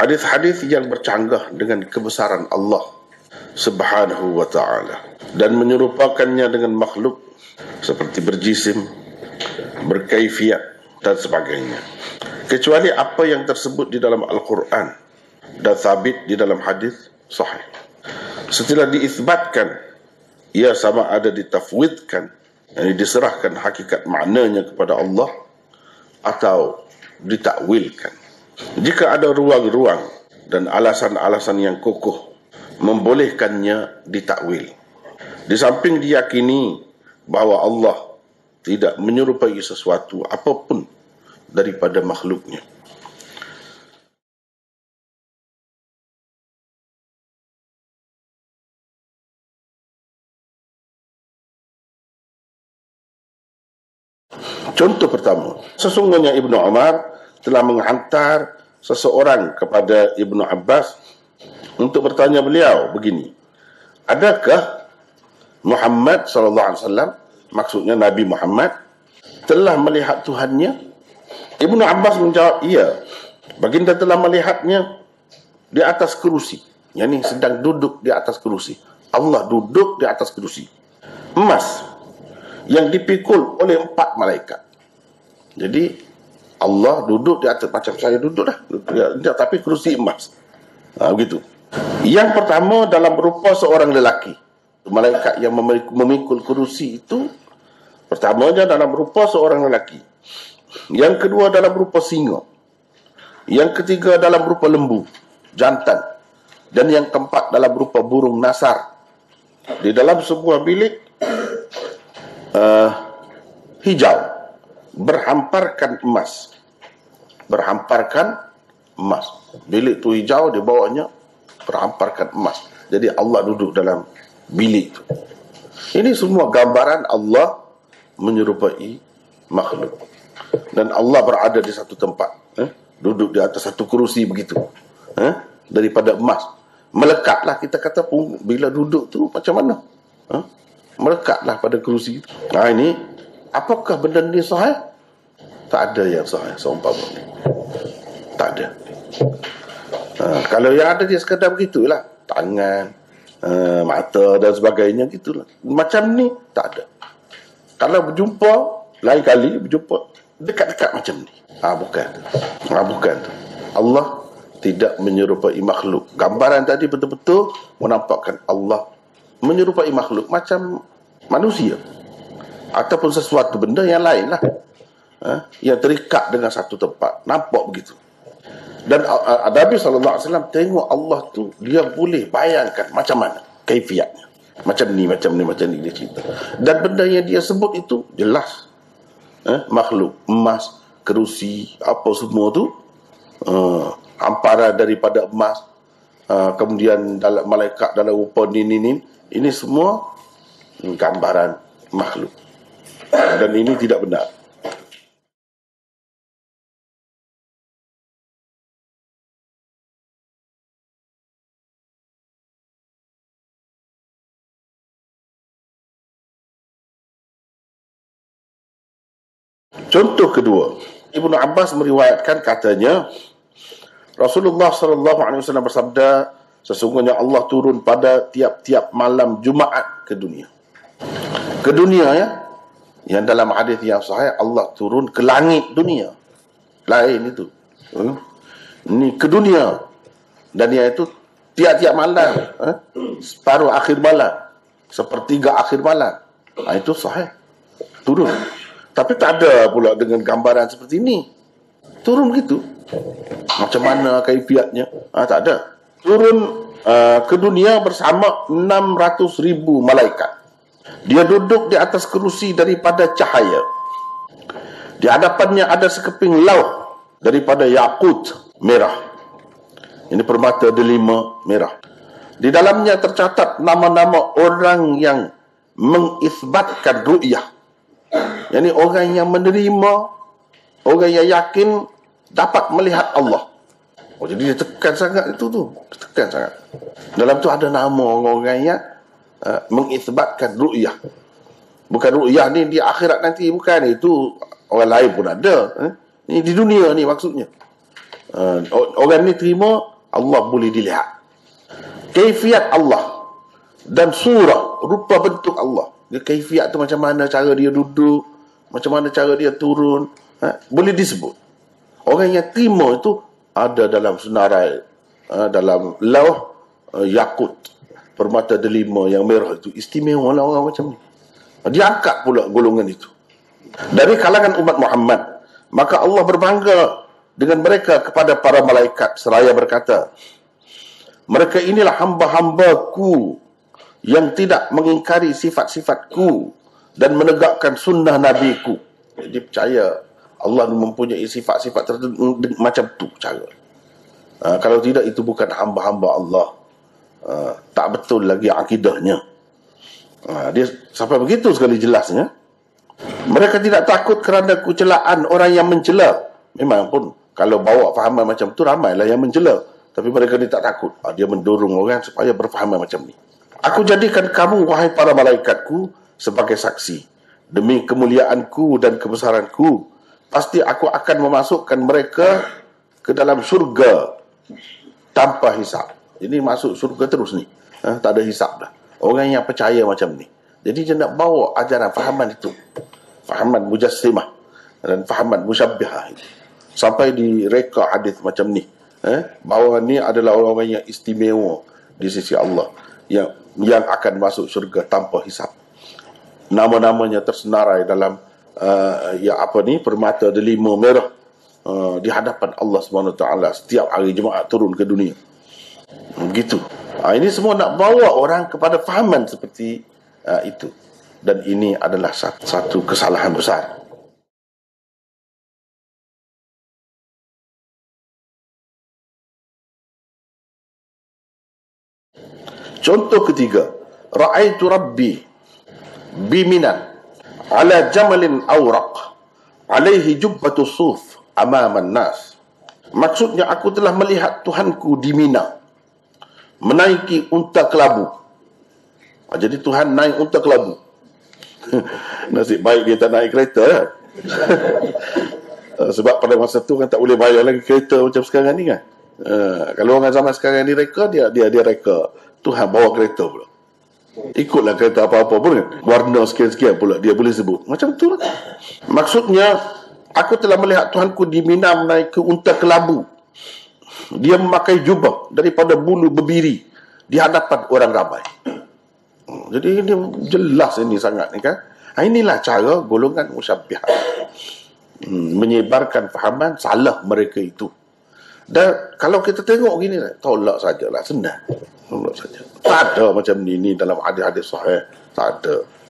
hadis-hadis yang bercanggah dengan kebesaran Allah Subhanahu wa ta'ala dan menyerupakannya dengan makhluk seperti berjisim, berkaifiat dan sebagainya, kecuali apa yang tersebut di dalam Al-Quran dan sabit di dalam hadis sahih. Setelah diisbatkan, ia sama ada ditafwidkan, yang diserahkan hakikat maknanya kepada Allah, atau ditakwilkan. Jika ada ruang-ruang dan alasan-alasan yang kokoh membolehkannya ditakwil, di samping diyakini bahawa Allah tidak menyerupai sesuatu apapun daripada makhluknya. Contoh pertama, sesungguhnya Ibnu Umar telah menghantar seseorang kepada Ibnu Abbas untuk bertanya beliau begini, adakah Muhammad SAW, maksudnya Nabi Muhammad, telah melihat Tuhannya? Ibnu Abbas menjawab, iya, baginda telah melihatnya di atas kerusi, yakni sedang duduk di atas kerusi. Allah duduk di atas kerusi emas yang dipikul oleh 4 malaikat. Jadi Allah duduk di atas, macam saya duduk dah, tapi kerusi emas. Begitu. Yang pertama dalam rupa seorang lelaki. Malaikat yang memikul kerusi itu, pertamanya dalam rupa seorang lelaki. Yang kedua dalam rupa singa. Yang ketiga dalam rupa lembu, jantan. Dan yang keempat dalam rupa burung nasar. Di dalam sebuah bilik hijau, berhamparkan emas. Bilik itu hijau, di bawahnya berhamparkan emas. Jadi Allah duduk dalam bilik itu. Ini semua gambaran Allah menyerupai makhluk. Dan Allah berada di satu tempat, duduk di atas satu kerusi begitu, daripada emas. Melekatlah, kita kata pun bila duduk tu macam mana, melekatlah pada kerusi itu. Ini apakah benda ni sahih? Tak ada yang sahih seumpama ni. Tak ada. Kalau yang ada dia sekadar begitulah, tangan, mata dan sebagainya gitulah. Macam ni tak ada. Kalau berjumpa lain kali, berjumpa dekat-dekat macam ni, bukan tu. Allah tidak menyerupai makhluk. Gambaran tadi betul-betul menampakkan Allah menyerupai makhluk macam manusia ataupun sesuatu benda yang lain lah, yang terikat dengan satu tempat, nampak begitu. Dan Nabi SAW tengok Allah tu, dia boleh bayangkan macam mana kaifiatnya, macam ni dia cerita. Dan benda yang dia sebut itu jelas, makhluk, emas, kerusi, apa semua tu, hamparan daripada emas, kemudian dalam malaikat dalam rupa ini semua gambaran makhluk, dan ini tidak benar. Contoh kedua, Ibnu Abbas meriwayatkan katanya Rasulullah SAW bersabda, sesungguhnya Allah turun pada tiap-tiap malam Jumaat ke dunia. Ke dunia, ya. Yang dalam hadis yang sahih, Allah turun ke langit dunia. Lain itu. Ini ke dunia. Dan yang itu tiap-tiap malam. Separuh akhir malam. Sepertiga akhir malam. Itu sahih. Turun. Tapi tak ada pula dengan gambaran seperti ini. Turun begitu. Macam mana kaifiatnya? Tak ada. Turun ke dunia bersama 600,000 malaikat. Dia duduk di atas kerusi daripada cahaya. Di hadapannya ada sekeping lauh daripada yakut merah. Ini permata delima merah. Di dalamnya tercatat nama-nama orang yang mengisbatkan ru'yah. Yani orang yang menerima, orang yang yakin dapat melihat Allah. Jadi dia tekan sangat itu tu. Tekan sangat. Dalam tu ada nama orang-orang yang mengisbatkan ru'yah. Bukan ru'yah ni di akhirat nanti, bukan. Itu orang lain pun ada. Ini di dunia ni maksudnya. Orang ni terima Allah boleh dilihat. Kaifiat Allah dan surah, rupa bentuk Allah. Dia kaifiat tu macam mana cara dia duduk, macam mana cara dia turun, boleh disebut. Orang yang terima itu ada dalam senarai, dalam lauh yakut, permata delima yang merah itu. Istimewa lah orang macam ni. Dia angkat pula golongan itu dari kalangan umat Muhammad. Maka Allah berbangga dengan mereka kepada para malaikat seraya berkata, mereka inilah hamba-hambaku yang tidak mengingkari sifat-sifatku dan menegakkan sunnah nabiku. Dia percaya Allah mempunyai sifat-sifat tertentu macam tu cara. Kalau tidak, itu bukan hamba-hamba Allah. Tak betul lagi akidahnya. Dia sampai begitu sekali jelasnya. Mereka tidak takut kerana kecelaan orang yang mencela. Memang pun kalau bawa fahaman macam tu, ramailah yang mencela. Tapi mereka ni tak takut. Dia mendorong orang supaya berfahaman macam ni. Aku jadikan kamu, wahai para malaikatku, sebagai saksi. Demi kemuliaanku dan kebesaranku, pasti aku akan memasukkan mereka ke dalam syurga tanpa hisap. Ini masuk syurga terus ni. Tak ada hisap dah. Orang yang percaya macam ni. Jadi dia nak bawa ajaran fahaman itu. Fahaman mujassimah dan fahaman musyabbihah itu. Sampai direka hadis macam ni. Bahawa ni adalah orang-orang yang istimewa di sisi Allah. Yang akan masuk syurga tanpa hisap. Nama-namanya tersenarai dalam permata delima merah di hadapan Allah SWT setiap hari Jumaat turun ke dunia. Begitu. Ini semua nak bawa orang kepada fahaman seperti itu. Dan ini adalah satu kesalahan besar. Contoh ketiga, ra'aitu rabbi biminan ala jamalin awraq alaihi jubbatu suf amaman nas. Maksudnya, aku telah melihat Tuhanku di Mina menaiki unta kelabu. Jadi Tuhan naik unta kelabu. Nasib baik dia tak naik kereta ya? Sebab pada masa tu kan tak boleh bayar lagi kereta macam sekarang ni kan. Kalau orang zaman sekarang ni reka, dia reka. Tuhan bawa kereta pula. Ikutlah kereta apa-apa pun kan. Warna sekian-sekian pula dia boleh sebut. Macam tu lah. Maksudnya, aku telah melihat Tuhanku di Mina menaiki unta kelabu. Dia memakai jubah daripada bulu bebiri di hadapan orang ramai. Jadi ini jelas ini sangat ni kan. Inilah cara golongan musyabbihah menyebarkan fahaman salah mereka itu. Dan kalau kita tengok gini, tolak sajalah, senang. Tolak saja. Tak ada macam ni dalam hadis-hadis sahih. Tak ada.